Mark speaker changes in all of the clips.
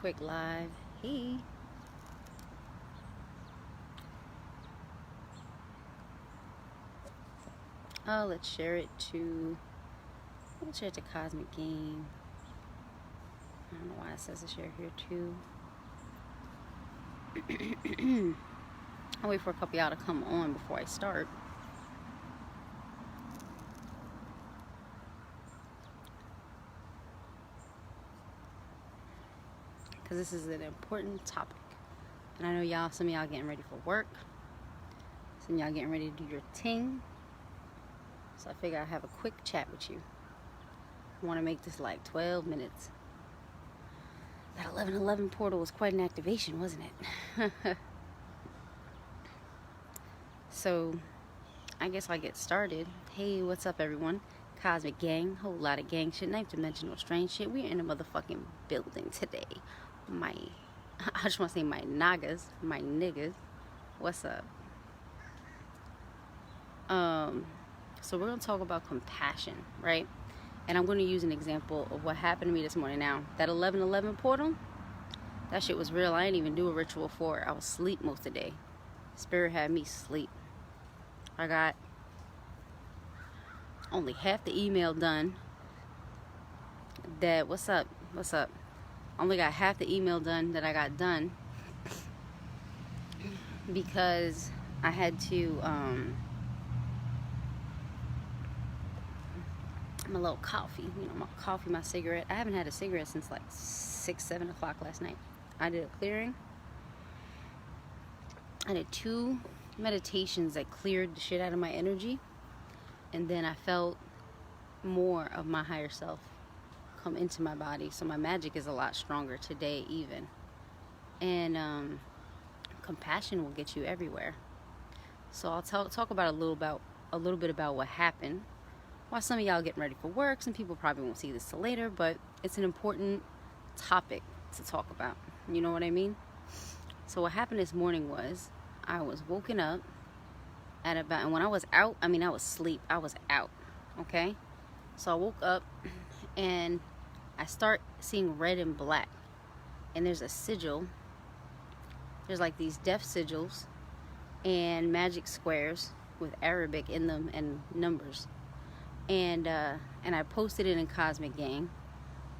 Speaker 1: quick live. Hey. Let's share it to Cosmic Game. I don't know why it says to share here too. I'll wait for a couple of y'all to come on before I start. Because this is an important topic. And I know some of y'all getting ready for work. Some of y'all getting ready to do your ting. So I figure I'll have a quick chat with you. I want to make this like 12 minutes. That 1111 portal was quite an activation, wasn't it? So, I guess I'll get started. Hey, what's up, everyone? Cosmic Gang, whole lot of gang shit, ninth dimensional strange shit. We're in a motherfucking building today. I just want to say my nagas, my niggas. What's up? So we're going to talk about compassion, right? And I'm going to use an example of what happened to me this morning. Now, that 1111 portal, that shit was real. I didn't even do a ritual for it. I was asleep most of the day. Spirit had me sleep. I got only half the email done. What's up? Only got half the email done that I got done because I had to my little coffee, my coffee, my cigarette. I haven't had a cigarette since like 6-7 o'clock last night. I did a clearing. I did 2 meditations that cleared the shit out of my energy, and then I felt more of my higher self come into my body. So my magic is a lot stronger today even. And compassion will get you everywhere. So I'll talk about a little bit about what happened. While some of y'all getting ready for work, some people probably won't see this till later, but it's an important topic to talk about. You know what I mean? So what happened this morning was I was woken up at about, and when I was out, I was asleep. I was out, okay? So I woke up and I start seeing red and black. And there's a sigil. There's like these death sigils and magic squares with Arabic in them and numbers. And I posted it in Cosmic Gang.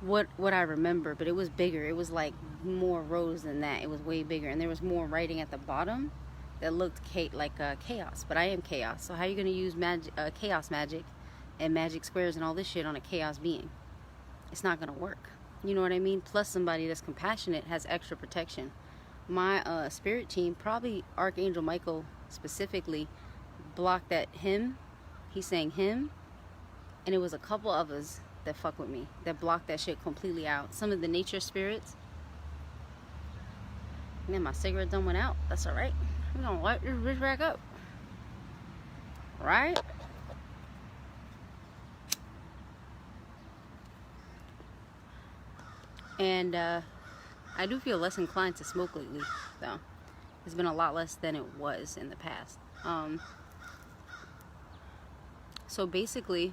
Speaker 1: What I remember, but it was bigger. It was like more rows than that. It was way bigger, and there was more writing at the bottom that looked like chaos. But I am chaos. So how are you gonna use chaos magic and magic squares and all this shit on a chaos being? It's not gonna work. You know what I mean? Plus, somebody that's compassionate has extra protection. My spirit team, probably Archangel Michael specifically, blocked that him. He's saying him. And it was a couple of us that fuck with me, that blocked that shit completely out. Some of the nature spirits. Man, my cigarette done went out. That's alright. We're gonna light this bitch back up. Right? And I do feel less inclined to smoke lately, though. It's been a lot less than it was in the past. So basically,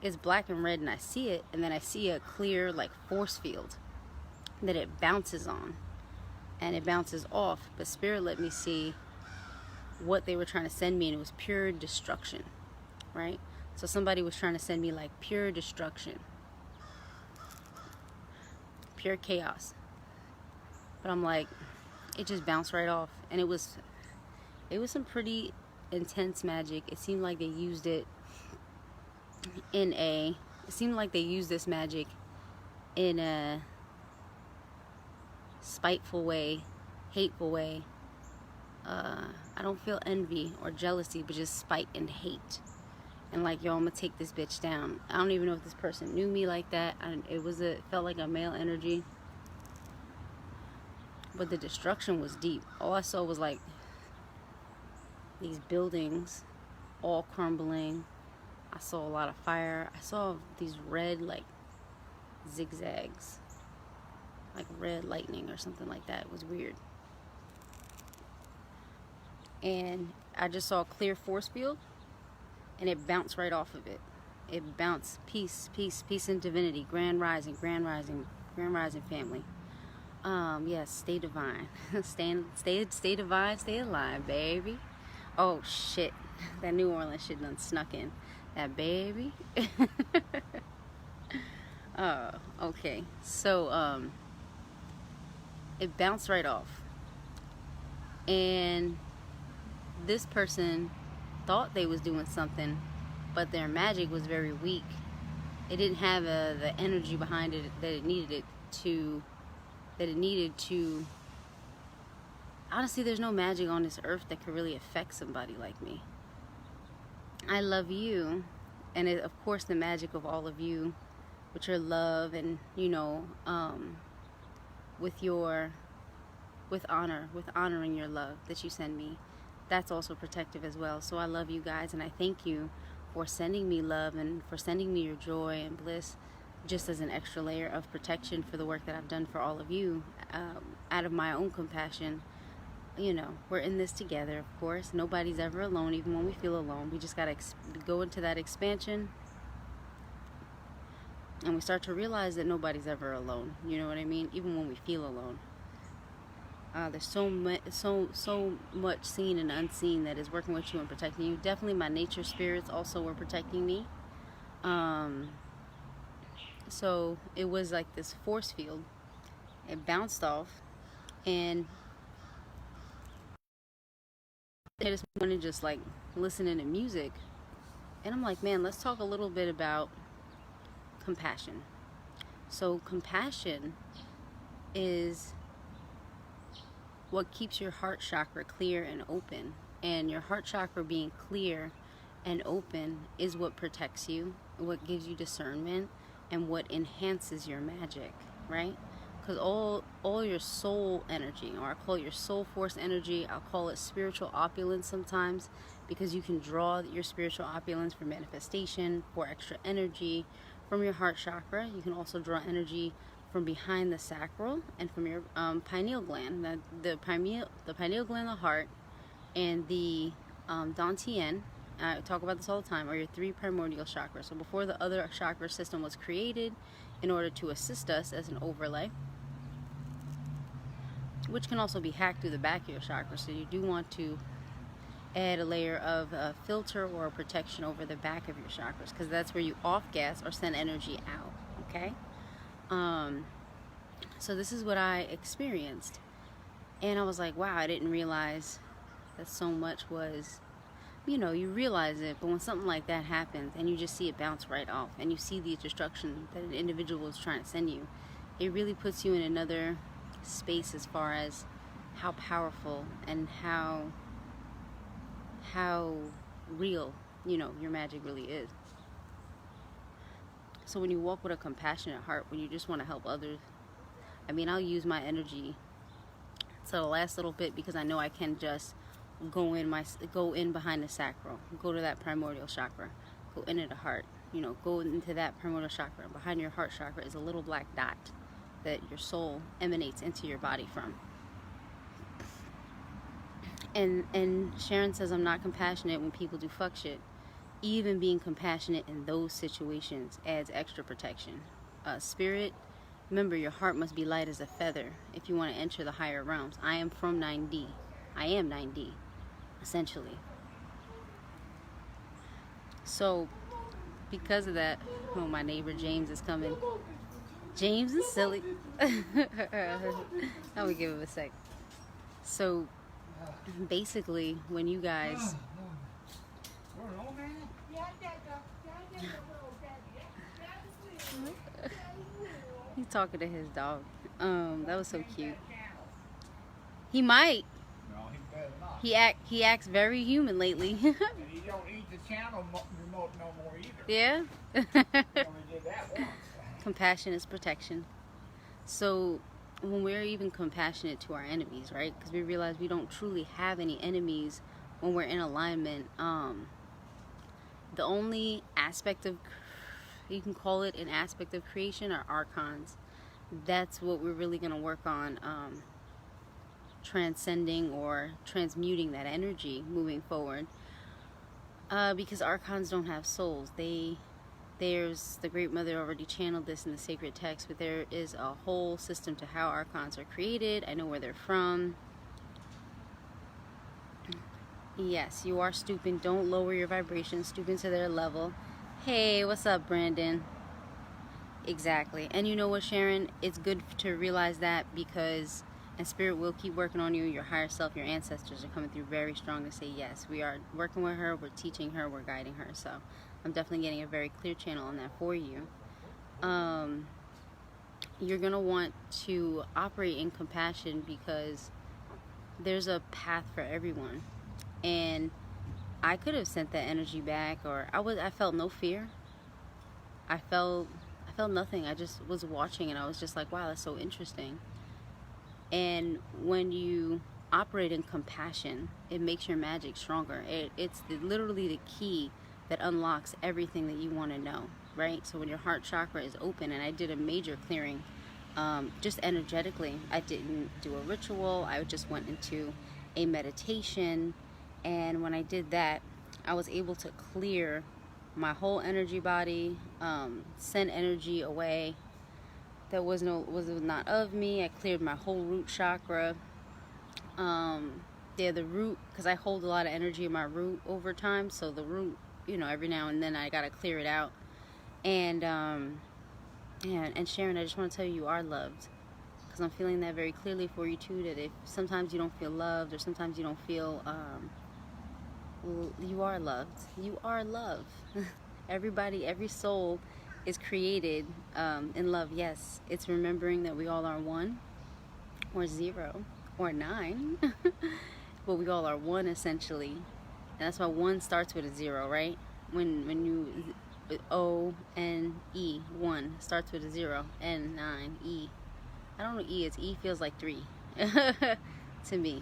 Speaker 1: it's black and red, and I see it, and then I see a clear like force field that it bounces on, and it bounces off. But Spirit let me see what they were trying to send me, and it was pure destruction, right? So somebody was trying to send me like pure destruction, pure chaos. But I'm like, it just bounced right off, and it was some pretty intense magic. It seemed like they used it this magic in a spiteful way, hateful way. I don't feel envy or jealousy, but just spite and hate. And like, yo, I'm gonna take this bitch down. I don't even know if this person knew me like that. It felt like a male energy. But the destruction was deep. All I saw was like these buildings all crumbling. I saw a lot of fire. I saw these red like zigzags, like red lightning or something like that. It was weird. And I just saw a clear force field, and it bounced right off of it. It bounced peace, peace, peace and divinity, grand rising, grand rising, grand rising family. Yes, stay divine. Stay divine, stay alive, baby. Oh shit, that New Orleans shit done snuck in. That baby. Okay. So it bounced right off, and this person thought they was doing something, but their magic was very weak. It didn't have the energy behind it that it needed to. Honestly, there's no magic on this earth that could really affect somebody like me. I love you, and of course the magic of all of you, with your love and with honoring your love that you send me, that's also protective as well. So I love you guys, and I thank you for sending me love and for sending me your joy and bliss, just as an extra layer of protection for the work that I've done for all of you, out of my own compassion. We're in this together, of course. Nobody's ever alone, even when we feel alone. We just gotta go into that expansion, and we start to realize that nobody's ever alone. You know what I mean? Even when we feel alone. There's so much seen and unseen that is working with you and protecting you. Definitely my nature spirits also were protecting me. So it was like this force field. It bounced off, and I just wanted just like listening to music, and I'm like, man, let's talk a little bit about compassion. So compassion is what keeps your heart chakra clear and open, and your heart chakra being clear and open is what protects you, what gives you discernment, and what enhances your magic, right? Because all your soul energy, or I call it your soul force energy, I'll call it spiritual opulence sometimes, because you can draw your spiritual opulence for manifestation, for extra energy from your heart chakra. You can also draw energy from behind the sacral and from your pineal gland. The pineal gland, the heart, and the dantian, I talk about this all the time, are your three primordial chakras. So before the other chakra system was created in order to assist us as an overlay, which can also be hacked through the back of your chakra. So you do want to add a layer of a filter or a protection over the back of your chakras, because that's where you off gas or send energy out. Okay. So this is what I experienced, and I was like, wow, I didn't realize that so much was, you realize it, but when something like that happens and you just see it bounce right off, and you see the destruction that an individual is trying to send you, it really puts you in another space as far as how powerful and how real, your magic really is. So when you walk with a compassionate heart, when you just want to help others, I'll use my energy to the last little bit, because I know I can just go in behind the sacral, go to that primordial chakra, go into the heart, go into that primordial chakra. Behind your heart chakra is a little black dot that your soul emanates into your body from. And Sharon says, I'm not compassionate when people do fuck shit. Even being compassionate in those situations adds extra protection. Spirit, remember, your heart must be light as a feather if you want to enter the higher realms. I am from 9D. I am 9D, essentially. So, because of that, my neighbor James is coming. James is silly. I'm gonna give him a sec. So, basically, when you guys... He's talking to his dog. That was so cute. He might.
Speaker 2: No, he better not.
Speaker 1: He acts very human lately.
Speaker 2: And he don't eat the channel remote no more either.
Speaker 1: Yeah.
Speaker 2: He only did that once.
Speaker 1: Compassion is protection. So when we're even compassionate to our enemies, right? Because we realize we don't truly have any enemies when we're in alignment. The only aspect of, you can call it an aspect of creation, are archons. That's what we're really going to work on, transcending or transmuting that energy moving forward. Because archons don't have souls. They there's, the Great Mother already channeled this in the sacred text, but there is a whole system to how archons are created. I know where they're from. Yes, you are stooping. Don't lower your vibration. Stooping to their level. Hey, what's up, Brandon? Exactly. And you know what, Sharon? It's good to realize that, because, and Spirit will keep working on you. Your higher self, your ancestors are coming through very strong to say, yes, we are working with her, we're teaching her, we're guiding her. So I'm definitely getting a very clear channel on that for you. You're going to want to operate in compassion, because there's a path for everyone. And I could have sent that energy back, or I felt no fear. I felt nothing. I just was watching, and I was just like, wow, that's so interesting. And when you operate in compassion, it makes your magic stronger. It's literally the key that unlocks everything that you want to know, right? So when your heart chakra is open, and I did a major clearing, just energetically. I didn't do a ritual. I just went into a meditation, and when I did that, I was able to clear my whole energy body, send energy away that was not of me. I cleared my whole root chakra. The root, because I hold a lot of energy in my root over time, so the root, you know, every now and then I gotta clear it out. And Sharon, I just want to tell you, you are loved, because I'm feeling that very clearly for you too, that if sometimes you don't feel loved, or sometimes you don't feel you are loved. You are love. Everybody, every soul is created in love. Yes, it's remembering that we all are one, or zero, or nine, but we all are one, essentially. And that's why one starts with a zero, right? When you O-N-E, one starts with a zero. N-9-E. I don't know E. It's E feels like 3 to me.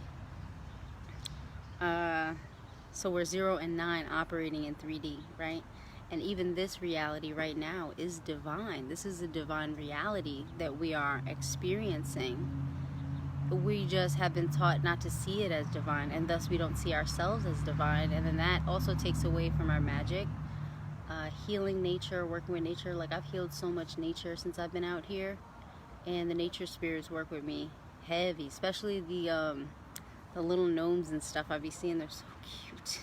Speaker 1: So we're 0 and 9 operating in 3D, right? And even this reality right now is divine. This is a divine reality that we are experiencing. We just have been taught not to see it as divine, and thus we don't see ourselves as divine. And then that also takes away from our magic. Healing nature, working with nature. Like, I've healed so much nature since I've been out here, and the nature spirits work with me heavy, especially the little gnomes and stuff I be seeing. They're so cute.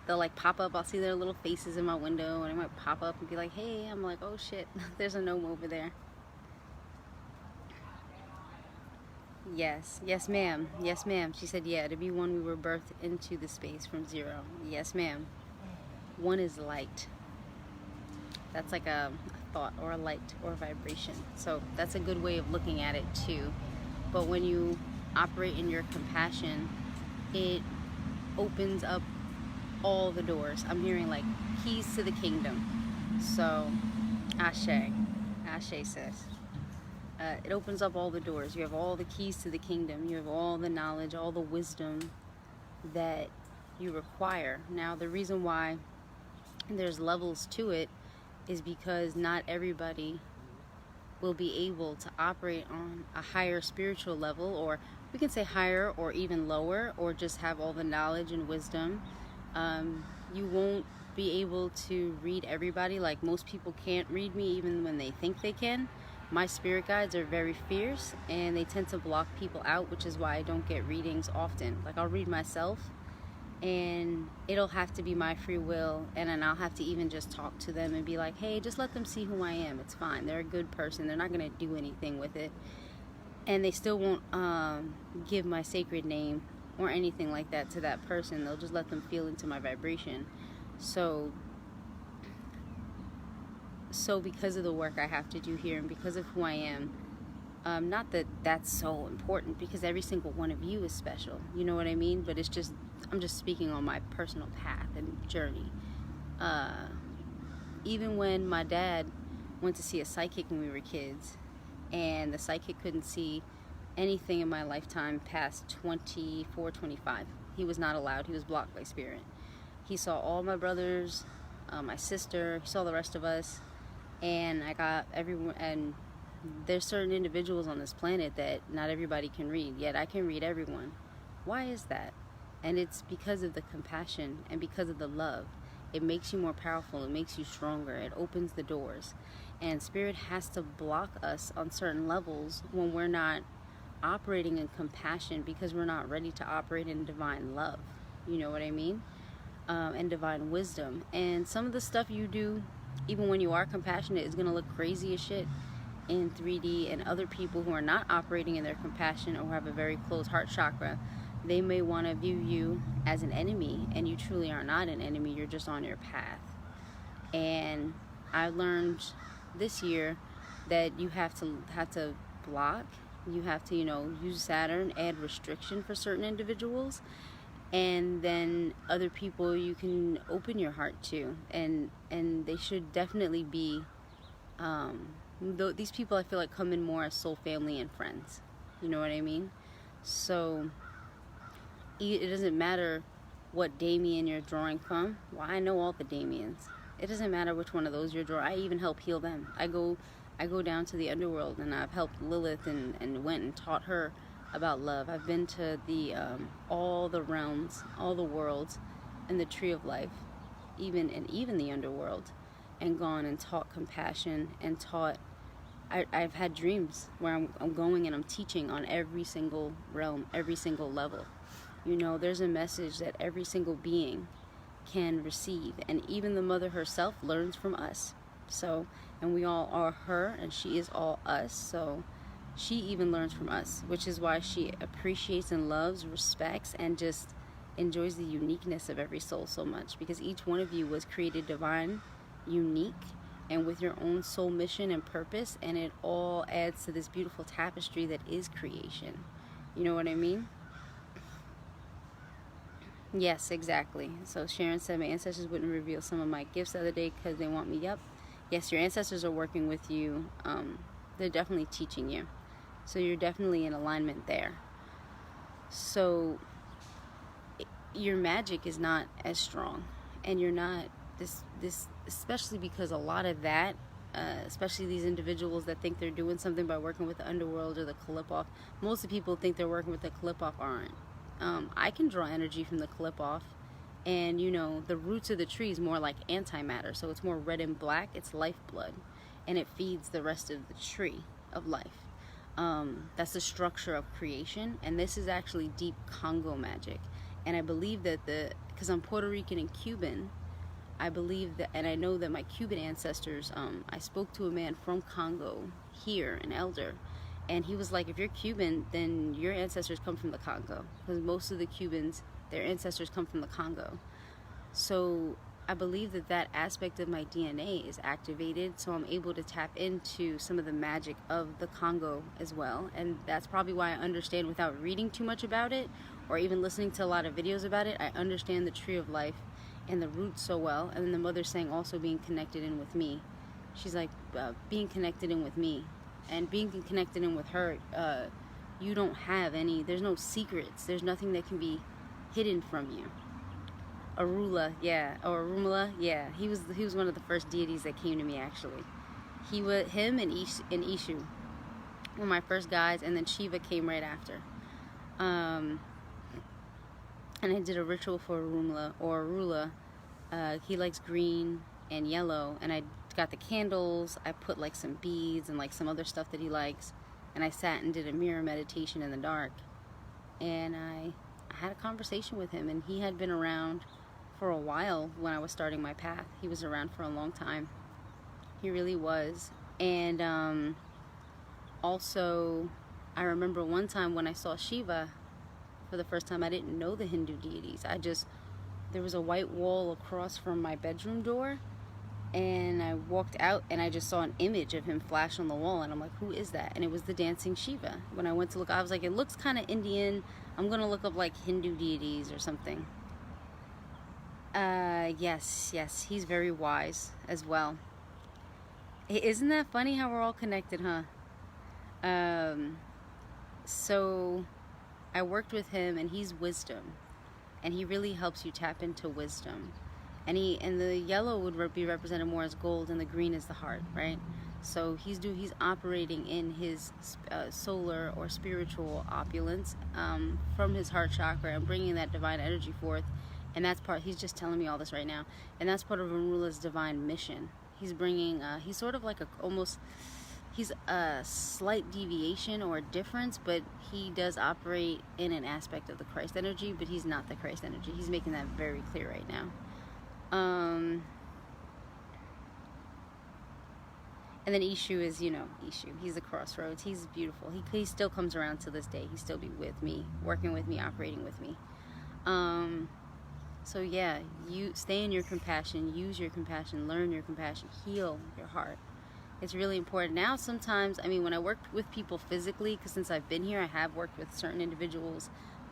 Speaker 1: They'll like pop up. I'll see their little faces in my window, and I might pop up and be like, hey. I'm like, oh shit, there's a gnome over there. Yes, yes ma'am, yes ma'am. She said, yeah, to be one, we were birthed into the space from 0. Yes ma'am. One is light. That's like a thought, or a light, or a vibration. So that's a good way of looking at it too. But when you operate in your compassion, it opens up all the doors. I'm hearing like keys to the kingdom. So Ashe, Ashe says, it opens up all the doors. You have all the keys to the kingdom. You have all the knowledge, all the wisdom that you require. Now, the reason why there's levels to it is because not everybody will be able to operate on a higher spiritual level, or we can say higher or even lower, or just have all the knowledge and wisdom. You won't be able to read everybody. Like, most people can't read me even when they think they can. My spirit guides are very fierce, and they tend to block people out, which is why I don't get readings often. Like, I'll read myself, and it'll have to be my free will, and then I'll have to even just talk to them and be like, hey, just let them see who I am. It's fine. They're a good person. They're not going to do anything with it. And they still won't give my sacred name or anything like that to that person. They'll just let them feel into my vibration. So because of the work I have to do here, and because of who I am, not that that's so important, because every single one of you is special, you know what I mean? But it's just, I'm just speaking on my personal path and journey. Even when my dad went to see a psychic when we were kids, and the psychic couldn't see anything in my lifetime past 24, 25. He was not allowed. He was blocked by spirit. He saw all my brothers, my sister, he saw the rest of us, and I got everyone. And there's certain individuals on this planet that not everybody can read, yet I can read everyone. Why is that? And it's because of the compassion, and because of the love, It makes you more powerful. It makes you stronger. It opens the doors. And Spirit has to block us on certain levels when we're not operating in compassion, because we're not ready to operate in divine love. You know what I mean? And divine wisdom. And some of the stuff you do, even when you are compassionate, is going to look crazy as shit in 3D. And other people who are not operating in their compassion or have a very closed heart chakra, they may want to view you as an enemy, and you truly are not an enemy. You're just on your path. And I learned this year that you have to block. You have to, use Saturn, add restriction for certain individuals, and then other people you can open your heart to, and they should definitely be. These people, I feel like, come in more as soul family and friends. You know what I mean? So it doesn't matter what Damien you're drawing from. Well, I know all the Damiens. It doesn't matter which one of those you're drawing. I even help heal them. I go down to the underworld, and I've helped Lilith and went and taught her about love. I've been to the all the realms, all the worlds, and the tree of life, even the underworld, and gone and taught compassion and taught. I've had dreams where I'm going and I'm teaching on every single realm, every single level. There's a message that every single being can receive, and even the mother herself learns from us. So, and we all are her, and she is all us. So she even learns from us, which is why she appreciates and loves, respects, and just enjoys the uniqueness of every soul so much, because each one of you was created divine, unique, and with your own soul mission and purpose, and it all adds to this beautiful tapestry that is creation. You know what I mean? Yes, exactly. So Sharon said my ancestors wouldn't reveal some of my gifts the other day because they want me. Yep. Yes, your ancestors are working with you. They're definitely teaching you. So you're definitely in alignment there. So your magic is not as strong, and you're not this especially because a lot of that, especially these individuals that think they're doing something by working with the underworld or the qliphoth. Most of the people think they're working with the qliphoth aren't. I can draw energy from the qliphoth, and the roots of the tree is more like antimatter, so it's more red and black. It's lifeblood, and it feeds the rest of the tree of life. That's the structure of creation, and this is actually deep Congo magic. And I believe that because I'm Puerto Rican and Cuban, I believe that, and I know that my Cuban ancestors, I spoke to a man from Congo here, an elder, and he was like, if you're Cuban, then your ancestors come from the Congo, because most of the Cubans, their ancestors come from the Congo. So I believe that aspect of my DNA is activated, so I'm able to tap into some of the magic of the Congo as well. And that's probably why I understand, without reading too much about it or even listening to a lot of videos about it, I understand the tree of life and the roots so well. And then the mother saying also being connected in with me. She's like, being connected in with me. And being connected in with her, you don't have any, there's no secrets. There's nothing that can be hidden from you. Orunla, yeah, or Orumila, yeah. He was one of the first deities that came to me, actually. Him and Ishu were my first guys, and then Shiva came right after. And I did a ritual for Orumila, or Orunla. He likes green and yellow, and I got the candles. I put like some beads and like some other stuff that he likes, and I sat and did a mirror meditation in the dark, and I had a conversation with him. And he had been around for a while when I was starting my path. He was around for a long time. He really was. And also I remember one time when I saw Shiva for the first time, I didn't know the Hindu deities. There was a white wall across from my bedroom door, and I walked out and I just saw an image of him flash on the wall, and I'm like, who is that? And it was the dancing Shiva. When I went to look, I was like, it looks kind of Indian. I'm gonna look up like Hindu deities or something. Yes, he's very wise as well. Isn't that funny how we're all connected, huh? So I worked with him, and he's wisdom, and he really helps you tap into wisdom. And the yellow would be represented more as gold, and the green is the heart, right? So he's operating in his solar or spiritual opulence from his heart chakra, and bringing that divine energy forth And that's part, he's just telling me all this right now, and that's part of Orunla's divine mission. He's bringing, he's sort of like he's a slight deviation or a difference, but he does operate in an aspect of the Christ energy, but he's not the Christ energy. He's making that very clear right now. And then Ishu is, Ishu. He's the crossroads. He's beautiful. He still comes around to this day. He still be with me, working with me, operating with me. So yeah, you stay in your compassion, use your compassion, learn your compassion, heal your heart. It's really important. Now sometimes, when I work with people physically, because since I've been here, I have worked with certain individuals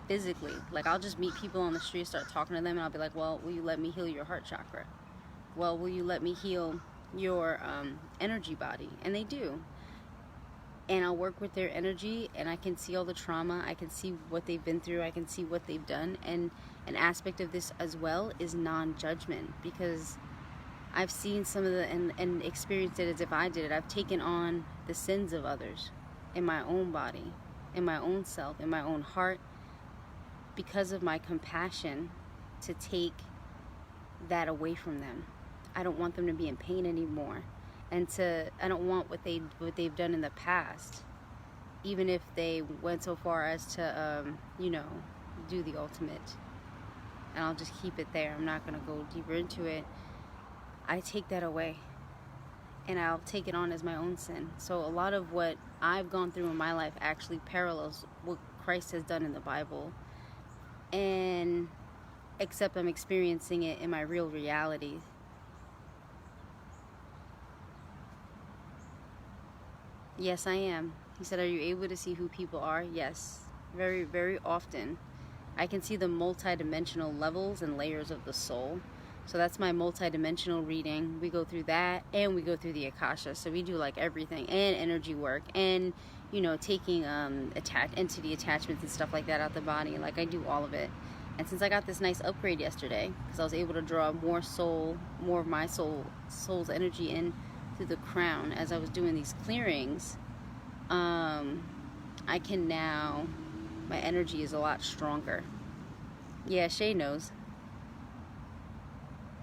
Speaker 1: physically. Like, I'll just meet people on the street, start talking to them, and I'll be like, well, will you let me heal your heart chakra? Well, will you let me heal your energy body? And they do. And I'll work with their energy, and I can see all the trauma, I can see what they've been through, I can see what they've done. And an aspect of this as well is non-judgment, because I've seen some of the, and experienced it as if I did it. I've taken on the sins of others in my own body, in my own self, in my own heart, because of my compassion to take that away from them. I don't want them to be in pain anymore. And I don't want what they've done in the past, even if they went so far as to, do the ultimate. And I'll just keep it there. I'm not going to go deeper into it. I take that away, and I'll take it on as my own sin. So a lot of what I've gone through in my life actually parallels what Christ has done in the Bible, and except I'm experiencing it in my real reality. Yes, I am. He said, are you able to see who people are? Yes, very, very often. I can see the multi-dimensional levels and layers of the soul. So that's my multi-dimensional reading. We go through that, and we go through the Akasha. So we do like everything, and energy work, and taking entity attachments and stuff like that out the body. Like, I do all of it. And since I got this nice upgrade yesterday, because I was able to draw more of my soul's energy in through the crown as I was doing these clearings, I can now, my energy is a lot stronger. Yeah, Shay knows.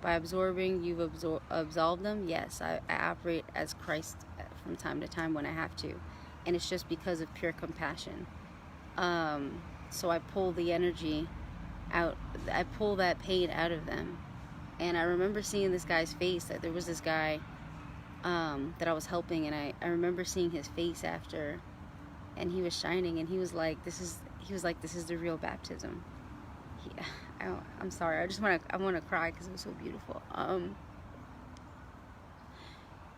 Speaker 1: By absorbing, you've absolved them. Yes, I operate as Christ from time to time when I have to. And it's just because of pure compassion. So I pull the energy out. I pull that pain out of them. And I remember seeing this guy's face. That there was this guy that I was helping. And I remember seeing his face after. And he was shining. And he was like, this is the real baptism. I'm sorry. I want to cry because it was so beautiful.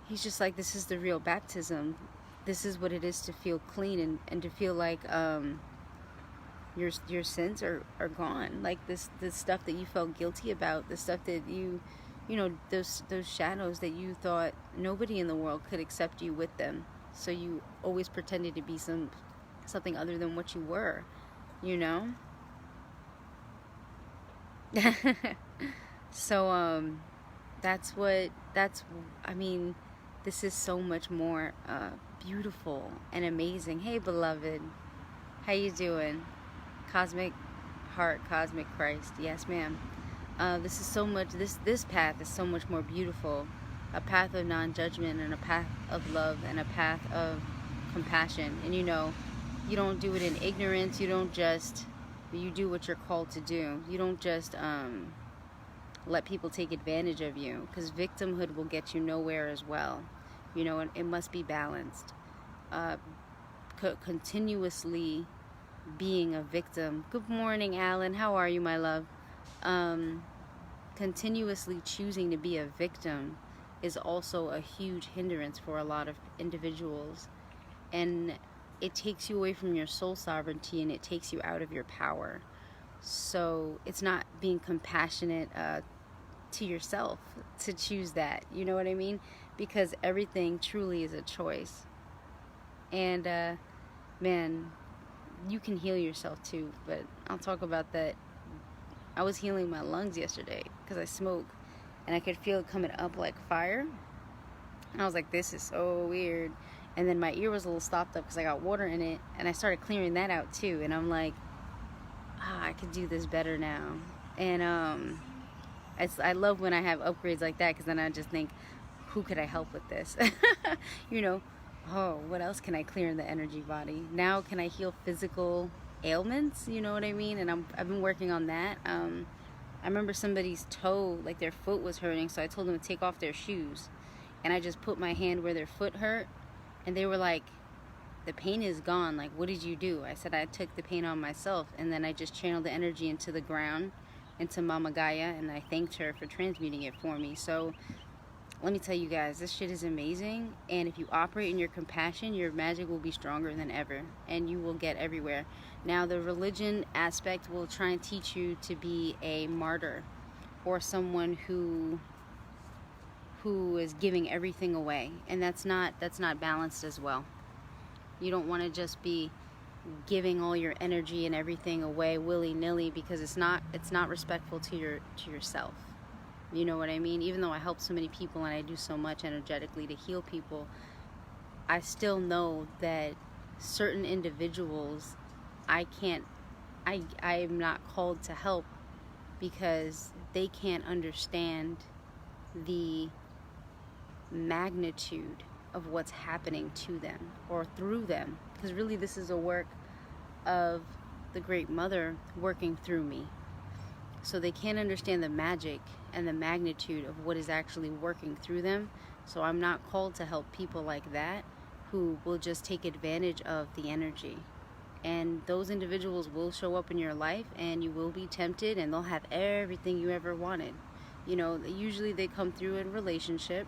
Speaker 1: He's just like, this is the real baptism. This is what it is to feel clean and to feel like your sins are gone. Like this stuff that you felt guilty about, the stuff that those shadows that you thought nobody in the world could accept you with them. So you always pretended to be something other than what you were, So this is so much more beautiful and amazing. Hey beloved, how you doing? Cosmic heart, cosmic Christ. Yes ma'am. This is so much, this path is so much more beautiful. A path of non-judgment, and a path of love, and a path of compassion. And you don't do it in ignorance. You do what you're called to do. You don't just let people take advantage of you, because victimhood will get you nowhere as well. It must be balanced. Continuously being a victim. Good morning, Alan. How are you, my love? Continuously choosing to be a victim is also a huge hindrance for a lot of individuals. And it takes you away from your soul sovereignty, and it takes you out of your power. So it's not being compassionate to yourself to choose that. You know what I mean? Because everything truly is a choice. And man, you can heal yourself too. But I'll talk about that. I was healing my lungs yesterday because I smoke, and I could feel it coming up like fire. And I was like, this is so weird. And then my ear was a little stopped up because I got water in it, and I started clearing that out too. And I'm like, I could do this better now. And I love when I have upgrades like that, because then I just think, who could I help with this? You know, oh, what else can I clear in the energy body? Now can I heal physical ailments? You know what I mean? And I've been working on that. I remember somebody's toe, like their foot was hurting, so I told them to take off their shoes. And I just put my hand where their foot hurt, and they were like, the pain is gone. Like, what did you do? I said I took the pain on myself, and then I just channeled the energy into the ground, into Mama Gaia, and I thanked her for transmuting it for me. So let me tell you guys, this shit is amazing, and if you operate in your compassion, your magic will be stronger than ever, and you will get everywhere. Now, the religion aspect will try and teach you to be a martyr, or someone who is giving everything away, and that's not balanced as well. You don't want to just be giving all your energy and everything away willy-nilly, because it's not respectful to yourself. You know what I mean? Even though I help so many people and I do so much energetically to heal people, I still know that certain individuals I'm not called to help, because they can't understand the magnitude of what's happening to them or through them, because really this is a work of the Great Mother working through me. So they can't understand the magic and the magnitude of what is actually working through them. So I'm not called to help people like that, who will just take advantage of the energy. And those individuals will show up in your life, and you will be tempted, and they'll have everything you ever wanted. You know, usually they come through in relationship.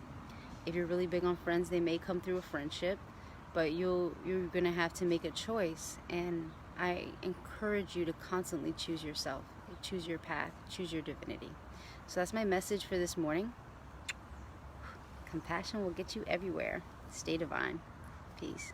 Speaker 1: If you're really big on friends, they may come through a friendship, but you're gonna have to make a choice. And I encourage you to constantly choose yourself, choose your path, choose your divinity. So that's my message for this morning. Compassion will get you everywhere. Stay divine. Peace.